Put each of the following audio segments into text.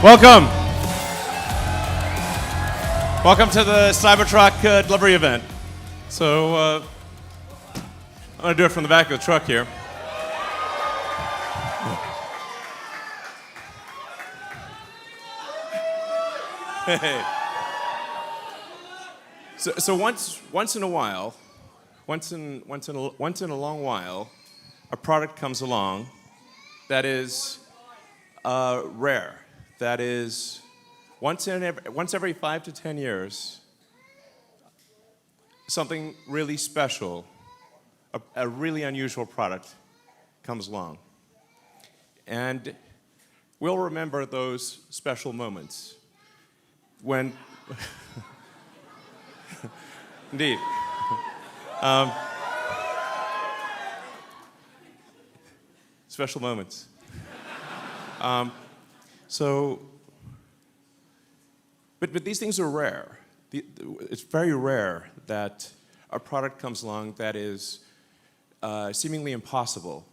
Welcome. Welcome to the Cybertruck delivery event. So I'm going to do it from the back of the truck here. Hey. So once in a while, once in a long while, a product comes along that is rare. That is once every 5 to 10 years, something really special, a really unusual product comes along. And we'll remember those special moments when, indeed. Special moments. But these things are rare. It's very rare that a product comes along that is seemingly impossible,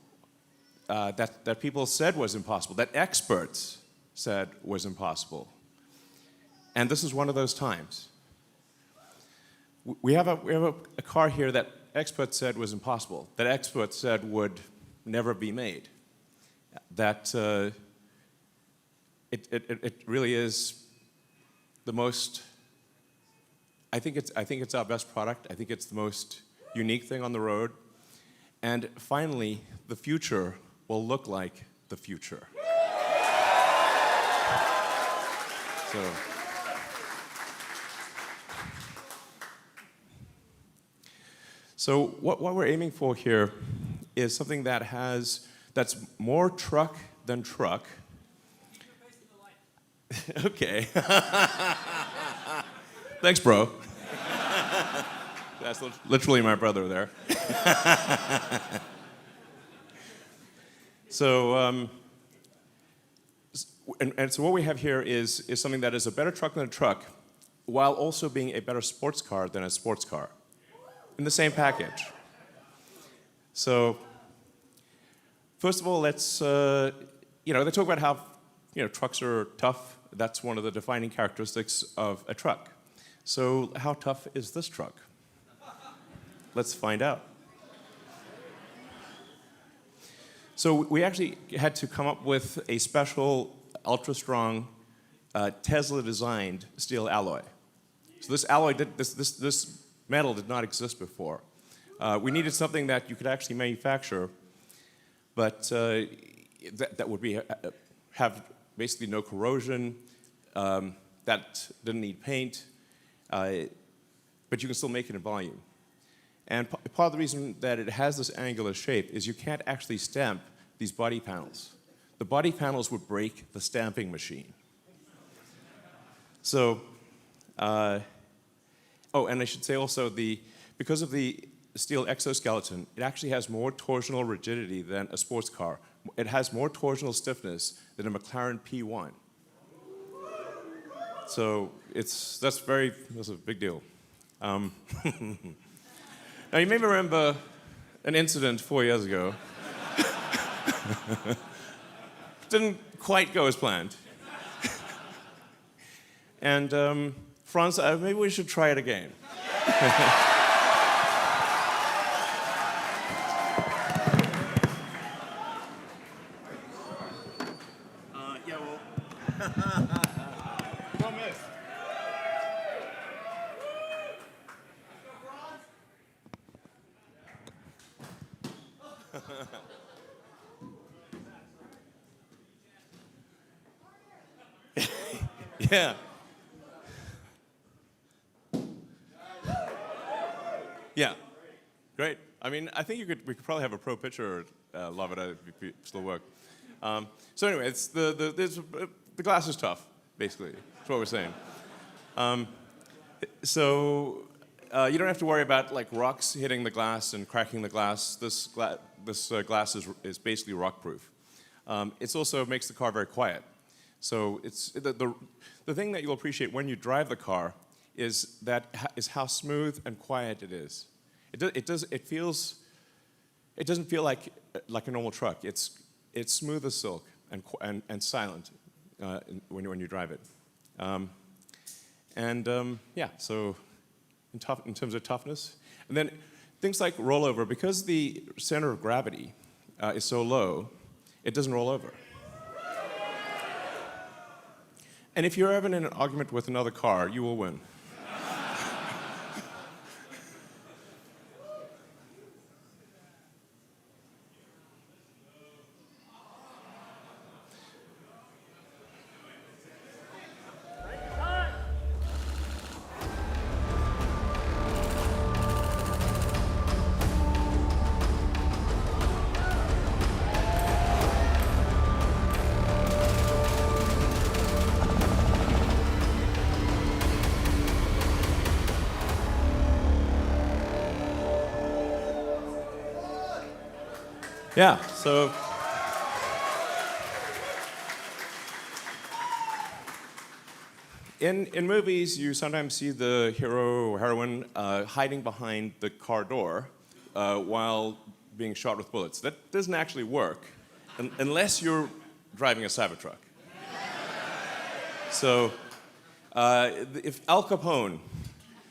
that people said was impossible, that experts said was impossible. And this is one of those times. We have a car here that experts said was impossible, that experts said would never be made, that it really is the most. I think it's our best product. I think it's the most unique thing on the road, and finally, the future will look like the future. So what we're aiming for here is something that's more truck than truck. Okay. Thanks, bro. That's literally my brother there. So what we have here is something that is a better truck than a truck, while also being a better sports car than a sports car, in the same package. So, first of all, let's they talk about how trucks are tough. That's one of the defining characteristics of a truck. So, how tough is this truck? Let's find out. So we actually had to come up with a special, ultra-strong, Tesla-designed steel alloy. So this alloy, this metal did not exist before. We needed something that you could actually manufacture, but that would have basically no corrosion, that didn't need paint, but you can still make it in volume. And part of the reason that it has this angular shape is you can't actually stamp these body panels. The body panels would break the stamping machine. So, and I should say also, because of the steel exoskeleton, it actually has more torsional rigidity than a sports car. It has more torsional stiffness than a McLaren P1. So that's a big deal. Now, you may remember an incident 4 years ago. Didn't quite go as planned. And Franz, maybe we should try it again. Yeah, well. Don't miss. Yeah. Yeah. Great. I mean, I think we could probably have a pro pitcher love it if it still work. So anyway, it's the glass is tough, basically. That's what we're saying. So you don't have to worry about like rocks hitting the glass and cracking the glass. This glass is basically rock-proof. It also makes the car very quiet. So it's the thing that you'll appreciate when you drive the car is how smooth and quiet it is. It doesn't feel like a normal truck. It's smooth as silk and silent. when you drive it. Yeah, so in terms of toughness. And then things like rollover, because the center of gravity is so low, it doesn't roll over. And if you're ever in an argument with another car, you will win. Yeah, so in movies, you sometimes see the hero or heroine hiding behind the car door while being shot with bullets. That doesn't actually work unless you're driving a Cybertruck. So if Al Capone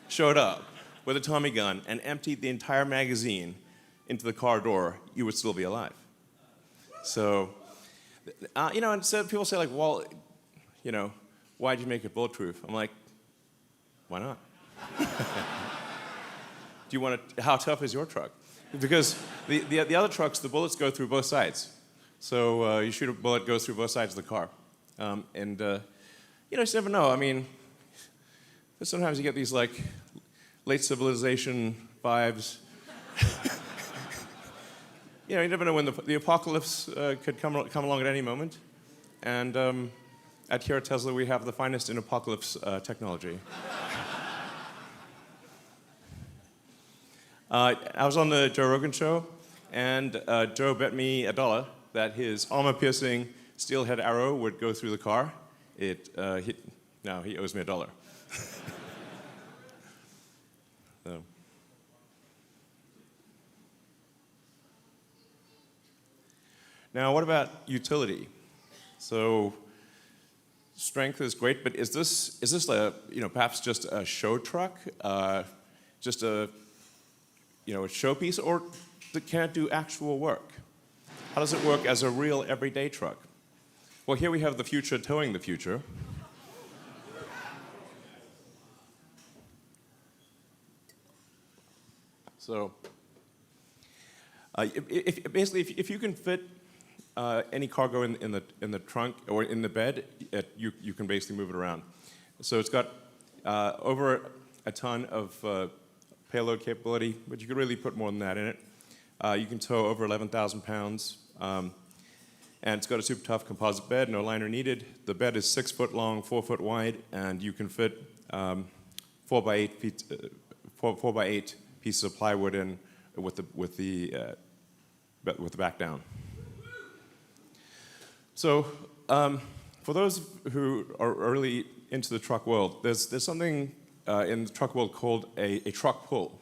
showed up with a Tommy gun and emptied the entire magazine into the car door, you would still be alive. So, and so people say like, well, why'd you make it bulletproof? I'm like, why not? How tough is your truck? Because the other trucks, the bullets go through both sides. So you shoot a bullet, goes through both sides of the car. You just never know. I mean, sometimes you get these like late civilization vibes. You never know when the apocalypse could come along at any moment. And here at Tesla, we have the finest in apocalypse technology. I was on the Joe Rogan show, and Joe bet me $1 that his armor-piercing steel-head arrow would go through the car. He owes me $1. So. Now, what about utility? So, strength is great, but is this perhaps just a show truck, just a showpiece, or can it do actual work? How does it work as a real everyday truck? Well, here we have the future towing the future. So, if you can fit any cargo in the trunk or in the bed, you can basically move it around. So it's got over a ton of payload capability, but you could really put more than that in it. You can tow over 11,000 pounds, and it's got a super tough composite bed, no liner needed. The bed is 6 foot long, 4 foot wide, and you can fit 4 by 8 pieces of plywood in with the back down. So, for those who are really into the truck world, there's something in the truck world called a truck pull.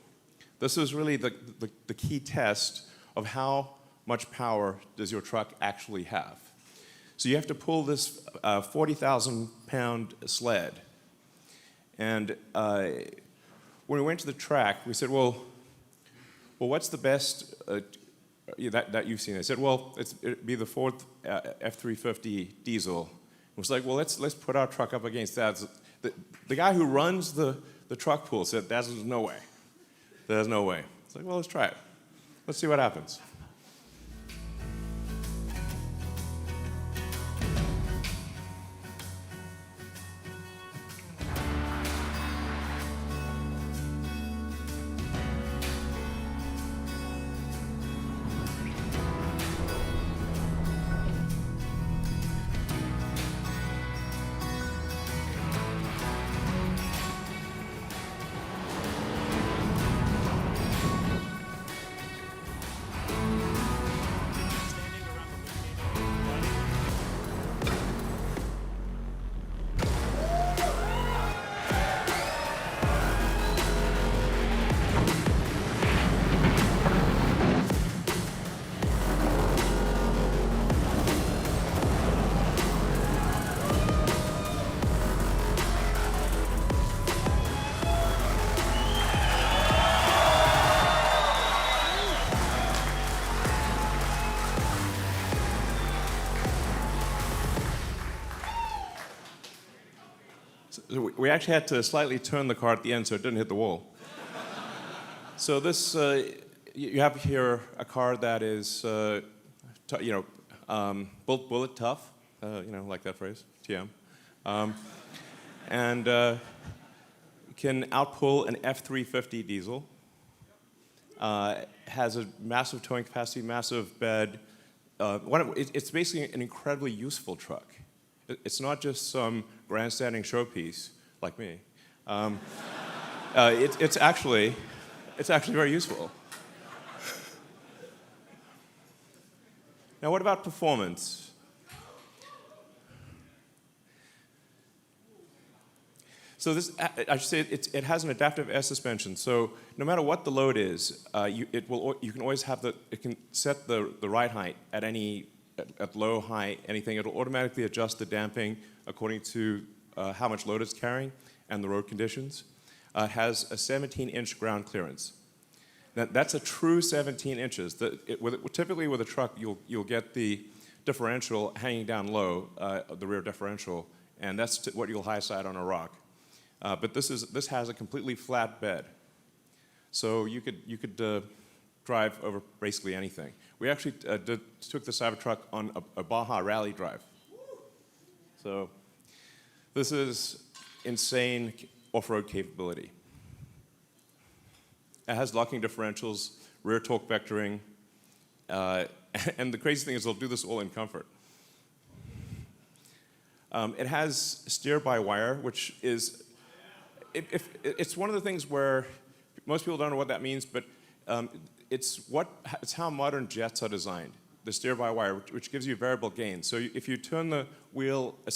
This is really the key test of how much power does your truck actually have. So you have to pull this 40,000-pound sled. And when we went to the track, we said, well, what's the best that you've seen? I said, well, it'd be the Ford F-350 diesel. It was like, well, let's put our truck up against that. The guy who runs the truck pool said, there's no way. There's no way. It's like, well, let's try it. Let's see what happens. we actually had to slightly turn the car at the end so it didn't hit the wall. So this, you have here a car that is, bullet tough, like that phrase, TM, and can outpull an F-350 diesel. Has a massive towing capacity, massive bed. It's basically an incredibly useful truck. It's not just some grandstanding showpiece like me. It's actually very useful. Now, what about performance? So this, I should say, it has an adaptive air suspension. So no matter what the load is, you can always have it can set the ride height at low, high, anything. It'll automatically adjust the damping according to how much load it's carrying and the road conditions. It has a 17-inch ground clearance. That's a true 17 inches. Typically with a truck, you'll get the differential hanging down low, the rear differential, and that's what you'll high side on a rock. But this has a completely flat bed, so you could drive over basically anything. We actually took the Cybertruck on a Baja rally drive. So this is insane off-road capability. It has locking differentials, rear torque vectoring, and the crazy thing is they'll do this all in comfort. It has steer-by-wire, which is, it's one of the things where most people don't know what that means, but it's how modern jets are designed. The steer-by-wire, which gives you variable gain. So if you turn the wheel the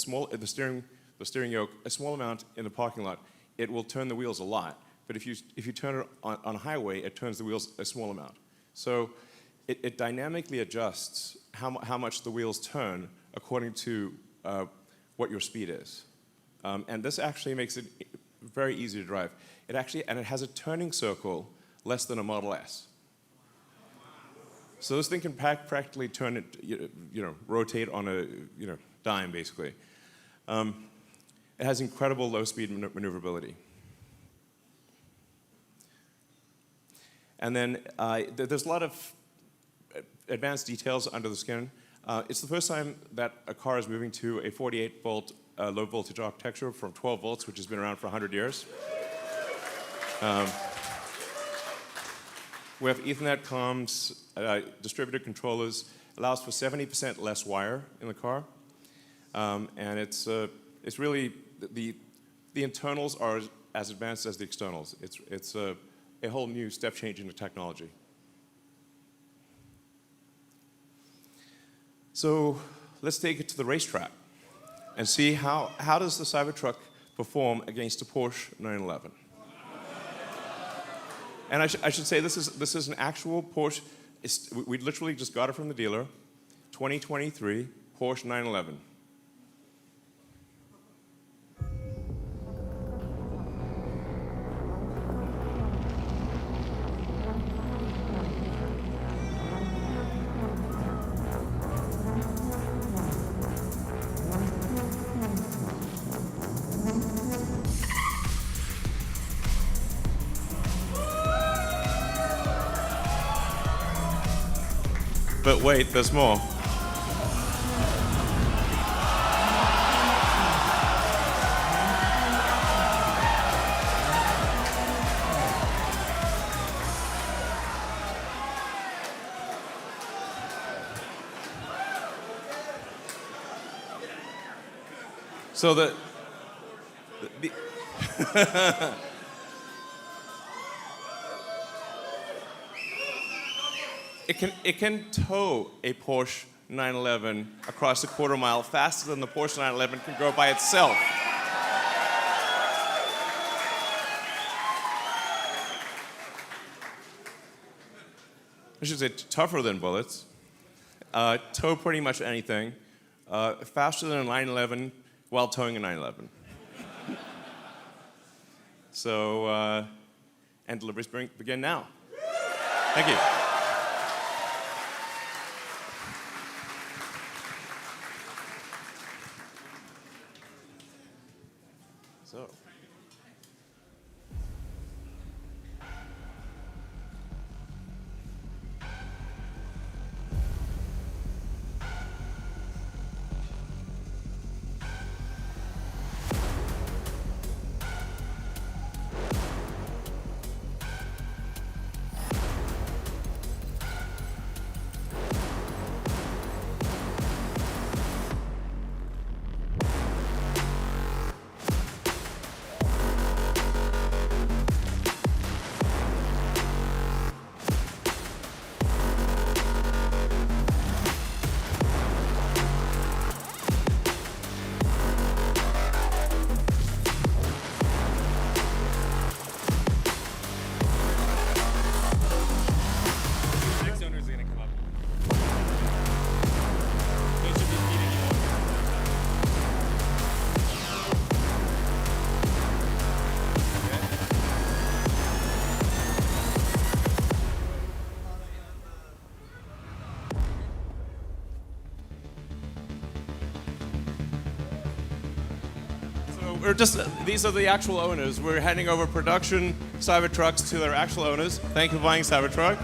steering yoke a small amount in the parking lot, it will turn the wheels a lot. But if you turn it on a highway, it turns the wheels a small amount. So it dynamically adjusts how much the wheels turn according to what your speed is. And this actually makes it very easy to drive. It has a turning circle less than a Model S. So this thing can practically turn it, rotate on a dime basically. It has incredible low-speed maneuverability. And then there's a lot of advanced details under the skin. It's the first time that a car is moving to a 48-volt low-voltage architecture from 12 volts, which has been around for 100 years. We have Ethernet comms, distributed controllers, allows for 70% less wire in the car. And it's really, the internals are as advanced as the externals. It's a whole new step change in the technology. So let's take it to the racetrack and see how does the Cybertruck perform against a Porsche 911. And I should say this is an actual Porsche. We literally just got it from the dealer, 2023 Porsche 911. But wait, there's more. So the It can tow a Porsche 911 across a quarter mile faster than the Porsche 911 can go by itself. I should say tougher than bullets. Tow pretty much anything. Faster than a 911 while towing a 911. So, and deliveries begin now. Thank you. So, these are the actual owners. We're handing over production Cybertrucks to their actual owners. Thank you for buying Cybertruck.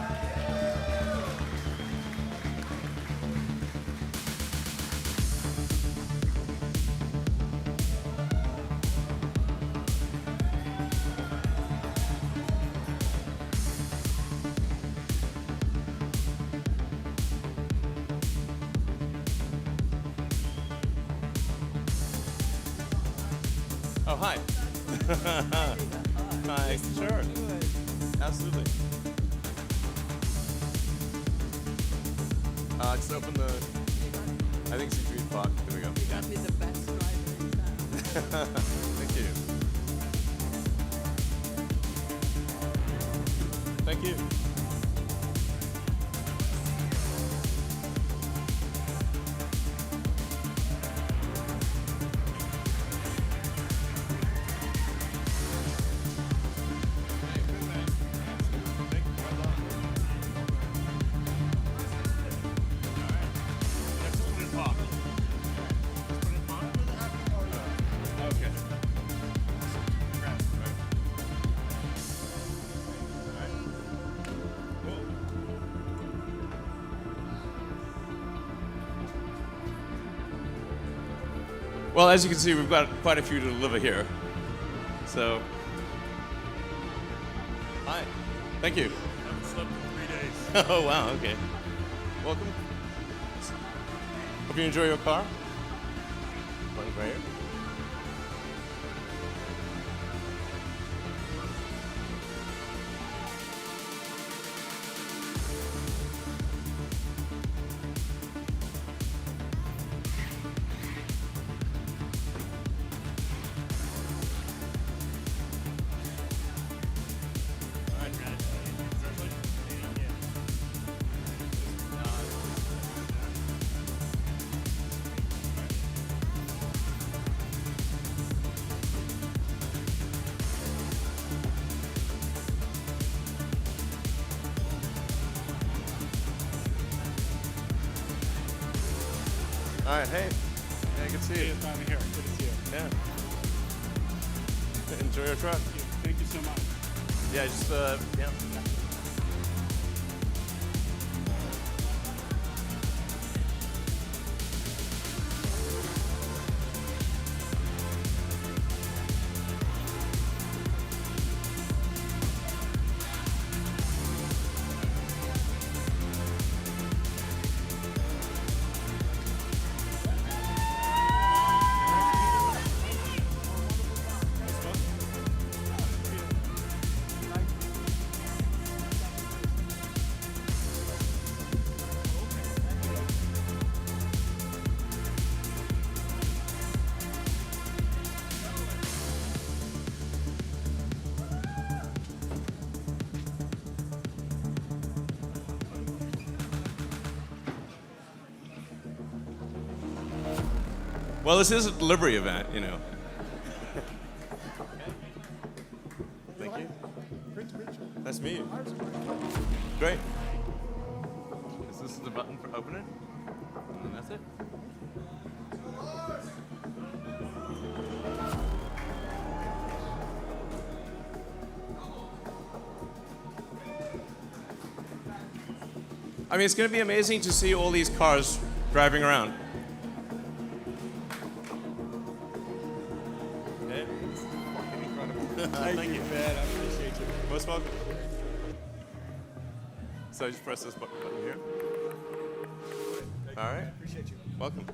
Oh, hi. Hi. Sure. Absolutely. Just open the, I think C3 block. There we go. You got me the best driver in town. Thank you. Thank you. Well, as you can see, we've got quite a few to deliver here. So, hi. Thank you. I haven't slept in 3 days. Oh, wow, okay. Welcome. Hope you enjoy your car. Running right here. All right, hey. Yeah, good to see you. Finally here. Good to see you. Yeah. Enjoy your truck. Thank you so much. Yeah, just, yeah. Well, this is a delivery event, you know. Thank you. Nice to meet you. Great. This is the button for open it, and that's it. I mean, it's going to be amazing to see all these cars driving around. Thank you, man. I appreciate you. Most welcome. So I just press this button here. All right. Appreciate you. Welcome.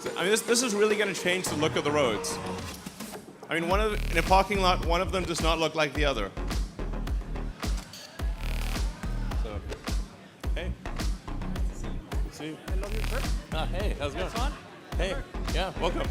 So, I mean, this is really going to change the look of the roads. I mean, in a parking lot, one of them does not look like the other. So, hey. See you. I love your trip. Hey, how's it going? Fun? Hey, yeah, welcome.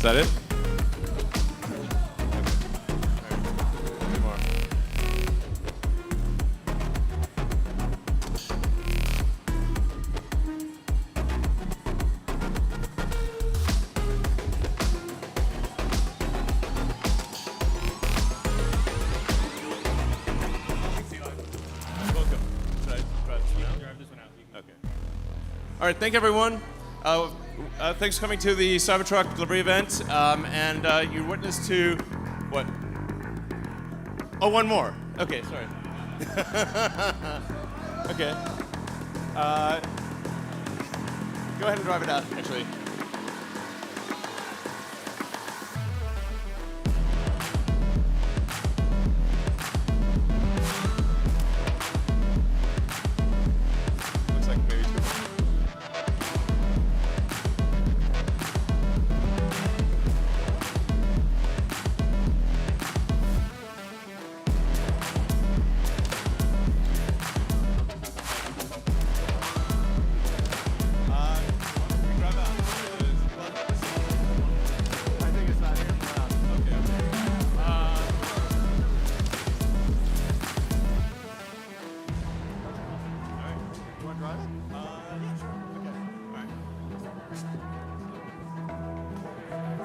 that it? All right, thank you, everyone. Thanks for coming to the Cybertruck delivery event. And you're witness to what? Oh, one more. Okay, sorry. Okay. Go ahead and drive it out, actually. Looks like maybe two.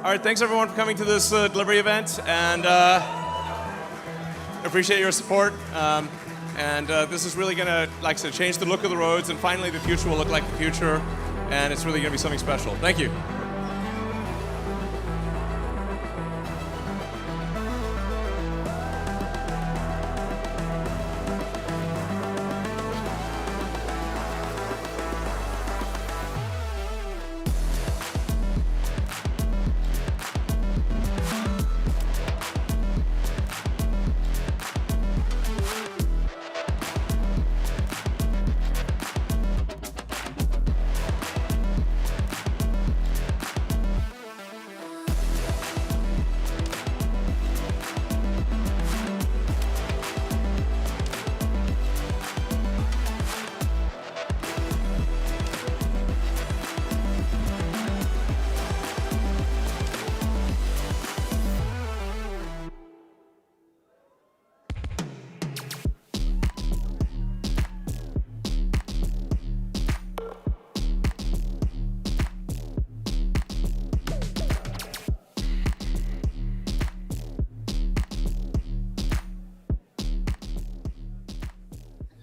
All right, thanks everyone for coming to this delivery event, and appreciate your support. This is really gonna, like I said, change the look of the roads, and finally the future will look like the future, and it's really gonna be something special. Thank you.